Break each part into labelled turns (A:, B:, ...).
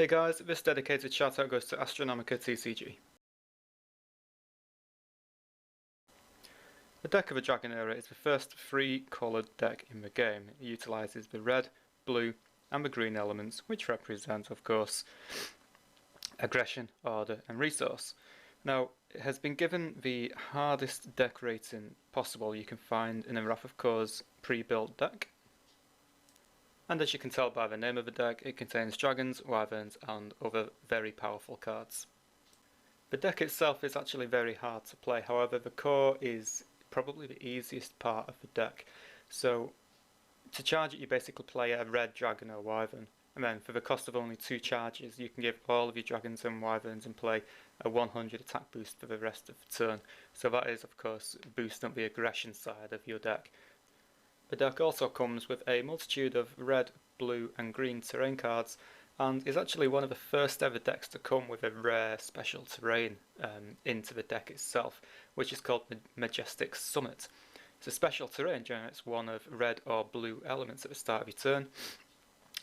A: Hey guys, this dedicated shout out goes to Astronomica TCG. The deck of a Dragon Era is the first free coloured deck in the game. It utilises the red, blue and the green elements, which represent, of course, aggression, order and resource. Now, it has been given the hardest deck rating possible you can find in a Wrath of Kor's pre-built deck. And as you can tell by the name of the deck, it contains Dragons, Wyverns and other very powerful cards. The deck itself is actually very hard to play, however the core is probably the easiest part of the deck. So to charge it you basically play a red dragon or wyvern, and then for the cost of only 2 charges you can give all of your dragons and wyverns and play a 100 attack boost for the rest of the turn. So that is of course boosting up the aggression side of your deck. The deck also comes with a multitude of red, blue and green terrain cards, and is actually one of the first ever decks to come with a rare special terrain into the deck itself, which is called Majestic Summit. It's a special terrain generates one of red or blue elements at the start of your turn,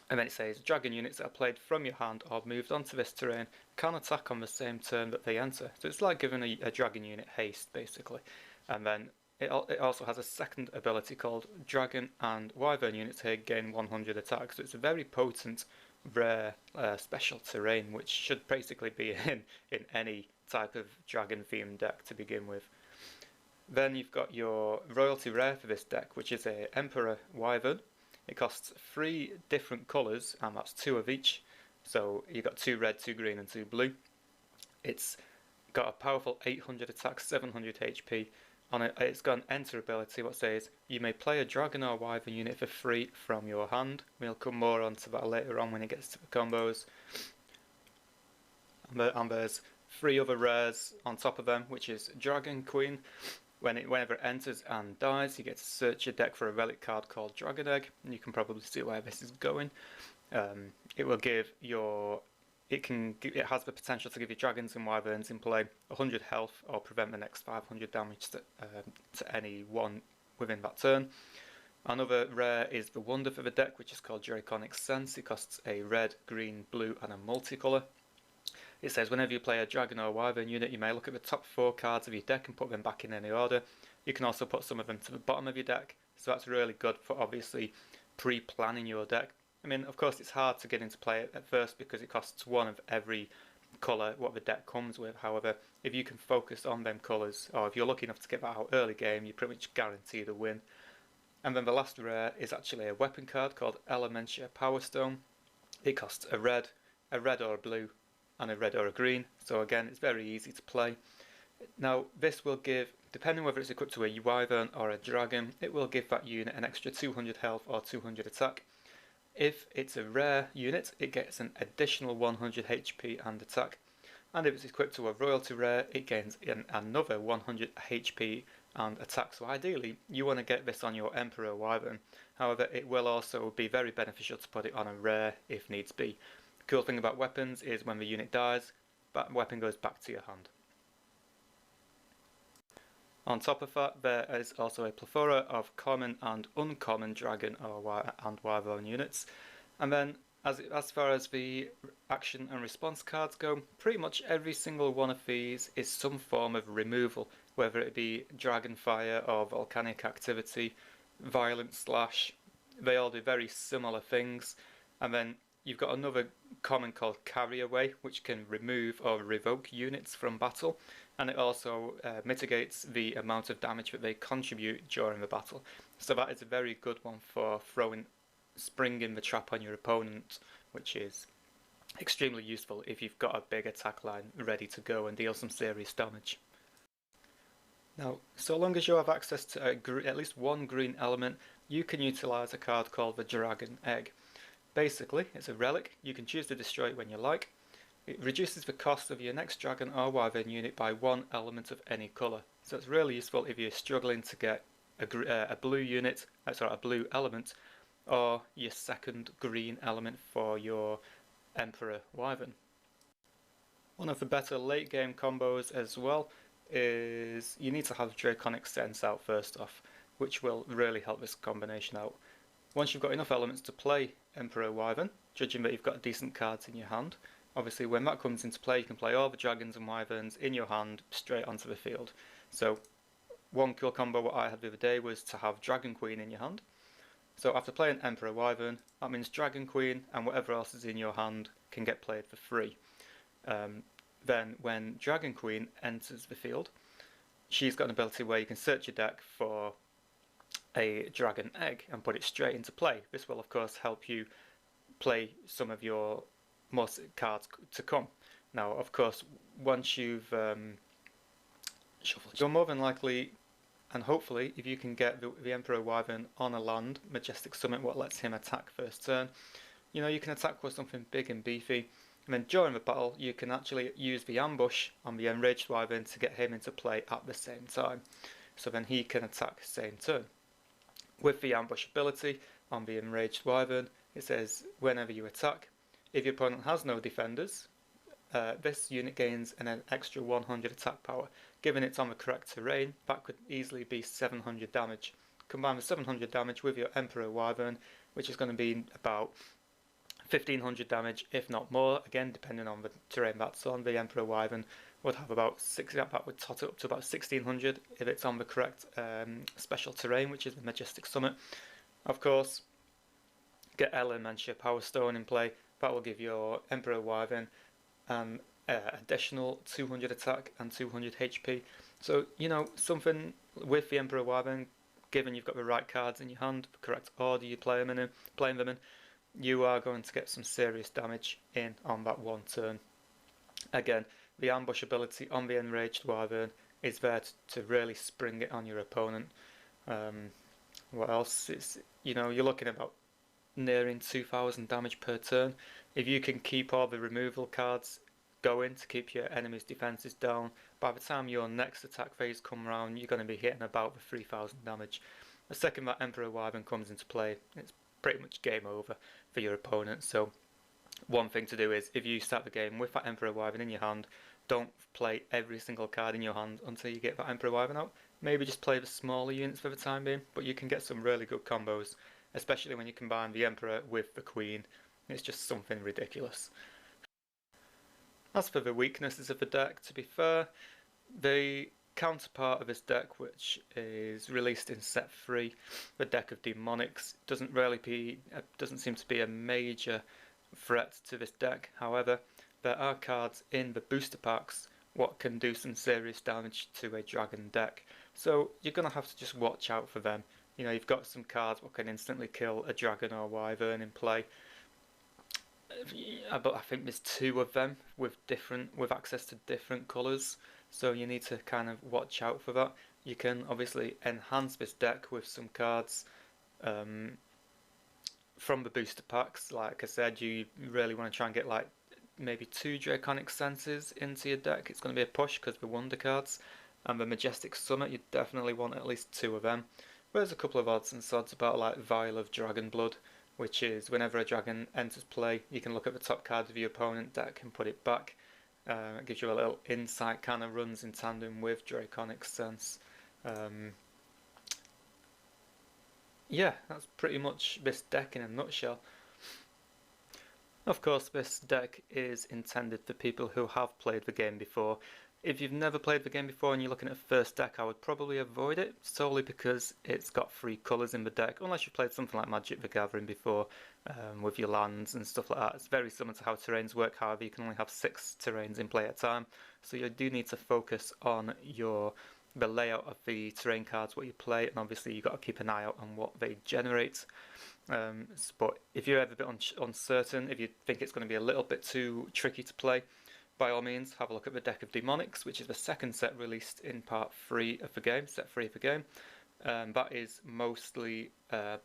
A: and then it says dragon units that are played from your hand or moved onto this terrain can attack on the same turn that they enter. So it's like giving a dragon unit haste basically. And then it also has a second ability called Dragon and Wyvern units here gain 100 attack. So it's a very potent, rare special terrain, which should basically be in any type of dragon themed deck to begin with. Then you've got your royalty rare for this deck, which is a Emperor Wyvern. It costs 3 different colours, and that's 2 of each. So you've got 2 red, 2 green and 2 blue. It's got a powerful 800 attack, 700 HP. On it, it's got an enter ability what says you may play a dragon or wyvern unit for free from your hand. We'll come more onto that later on when it gets to the combos. And there's 3 other rares on top of them, which is Dragon Queen. Whenever it enters and dies, you get to search your deck for a relic card called Dragon Egg, and you can probably see where this is going. It will give your it has the potential to give you dragons and wyverns in play 100 health or prevent the next 500 damage to anyone within that turn. Another rare is the wonder for the deck, which is called Draconic Sense. It costs a red, green, blue and a multicolour. It says whenever you play a dragon or wyvern unit you may look at the top 4 cards of your deck and put them back in any order. You can also put some of them to the bottom of your deck, so that's really good for obviously pre-planning your deck. I mean, of course it's hard to get into play at first because it costs 1 of every colour what the deck comes with. However, if you can focus on them colours, or if you're lucky enough to get that out early game, you pretty much guarantee the win. And then the last rare is actually a weapon card called Elementia Power Stone. It costs a red or a blue and a red or a green, so again it's very easy to play. Now this will give, depending whether it's equipped to a wyvern or a dragon, it will give that unit an extra 200 health or 200 attack. If it's a rare unit, it gets an additional 100 HP and attack. And if it's equipped to a royalty rare, it gains another 100 HP and attack. So ideally, you want to get this on your Emperor Wyvern. However, it will also be very beneficial to put it on a rare if needs be. The cool thing about weapons is when the unit dies, that weapon goes back to your hand. On top of that, there is also a plethora of common and uncommon dragon and wyvern units. And then as far as the action and response cards go, pretty much every single one of these is some form of removal, whether it be dragon fire or volcanic activity, violent slash. They all do very similar things. And then you've got another common called Carry Away, which can remove or revoke units from battle, and it also mitigates the amount of damage that they contribute during the battle. So that is a very good one for springing the trap on your opponent, which is extremely useful if you've got a big attack line ready to go and deal some serious damage. Now, so long as you have access to at least 1 green element, you can utilise a card called the Dragon Egg. Basically, it's a relic. You can choose to destroy it when you like. It reduces the cost of your next dragon or wyvern unit by 1 element of any colour. So it's really useful if you're struggling to get a blue unit, a blue element, or your second green element for your Emperor Wyvern. One of the better late game combos as well is you need to have Draconic Sense out first off, which will really help this combination out. Once you've got enough elements to play Emperor Wyvern, judging that you've got decent cards in your hand. Obviously, when that comes into play, you can play all the Dragons and Wyverns in your hand straight onto the field. So, one cool combo what I had the other day was to have Dragon Queen in your hand. So after playing Emperor Wyvern, that means Dragon Queen and whatever else is in your hand can get played for free. Then when Dragon Queen enters the field, she's got an ability where you can search your deck for a dragon egg and put it straight into play. This will of course help you play some of your more cards to come. Now of course once you've shuffled, you're more than likely and hopefully if you can get the Emperor Wyvern on a land, Majestic Summit, what lets him attack first turn, you know, you can attack with something big and beefy, and then during the battle you can actually use the ambush on the Enraged Wyvern to get him into play at the same time, so then he can attack same turn. With the ambush ability on the Enraged Wyvern, it says whenever you attack, if your opponent has no defenders, this unit gains an extra 100 attack power. Given it's on the correct terrain, that could easily be 700 damage. Combine the 700 damage with your Emperor Wyvern, which is going to be about 1500 damage, if not more, again depending on the terrain that's on. The Emperor Wyvern would have about that would tot it up to about 1600 if it's on the correct special terrain, which is the Majestic Summit. Of course, get Elementia Power Stone in play. That will give your Emperor Wyvern an additional 200 attack and 200 HP. So, you know, something with the Emperor Wyvern, given you've got the right cards in your hand, the correct order you play them in, you are going to get some serious damage in on that one turn. Again, the ambush ability on the Enraged Wyvern is there to really spring it on your opponent. What else is, you know, you're looking about nearing 2000 damage per turn. If you can keep all the removal cards going to keep your enemy's defenses down, by the time your next attack phase come around, you're going to be hitting about the 3000 damage. The second that Emperor Wyvern comes into play, it's pretty much game over for your opponent. So one thing to do is, if you start the game with that Emperor Wyvern in your hand, don't play every single card in your hand until you get that Emperor Wyvern out. Maybe just play the smaller units for the time being, but you can get some really good combos, especially when you combine the Emperor with the Queen. It's just something ridiculous. As for the weaknesses of the deck, to be fair, the counterpart of this deck, which is released in set 3, the deck of Demonics, doesn't seem to be a major threat to this deck. However, there are cards in the booster packs what can do some serious damage to a dragon deck, so you're going to have to just watch out for them. You know, you've got some cards what can instantly kill a dragon or wyvern in play, but I think there's 2 of them with access to different colours, so you need to kind of watch out for that. You can obviously enhance this deck with some cards from the booster packs. Like I said, you really want to try and get like maybe 2 Draconic Senses into your deck. It's going to be a push because the Wonder cards, and the Majestic Summit, you definitely want at least 2 of them. There's a couple of odds and sods about, like Vial of Dragon Blood, which is whenever a dragon enters play, you can look at the top card of your opponent deck and put it back. It gives you a little insight, kind of runs in tandem with Draconic Sense. Yeah, that's pretty much this deck in a nutshell. Of course, this deck is intended for people who have played the game before. If you've never played the game before and you're looking at a first deck, I would probably avoid it, solely because it's got 3 colours in the deck, unless you've played something like Magic the Gathering before, with your lands and stuff like that. It's very similar to how terrains work, however you can only have 6 terrains in play at a time, so you do need to focus on the layout of the terrain cards, what you play, and obviously you've got to keep an eye out on what they generate. But if you're ever a bit uncertain, if you think it's going to be a little bit too tricky to play, by all means, have a look at the deck of Demonics, which is the second set released in part 3 of the game, set 3 of the game. That is mostly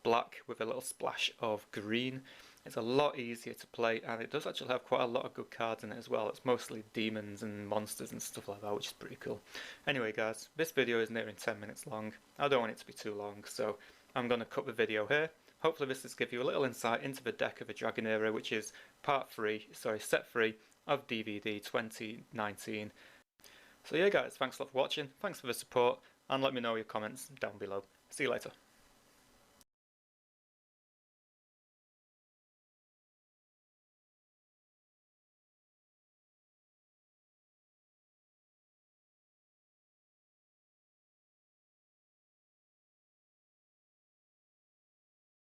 A: black with a little splash of green. It's a lot easier to play, and it does actually have quite a lot of good cards in it as well. It's mostly demons and monsters and stuff like that, which is pretty cool. Anyway guys, this video is nearing 10 minutes long. I don't want it to be too long, so I'm going to cut the video here. Hopefully this will give you a little insight into the deck of the Dragon Era, which is set 3 of DVD 2019. So yeah guys, thanks a lot for watching, thanks for the support, and let me know your comments down below. See you later.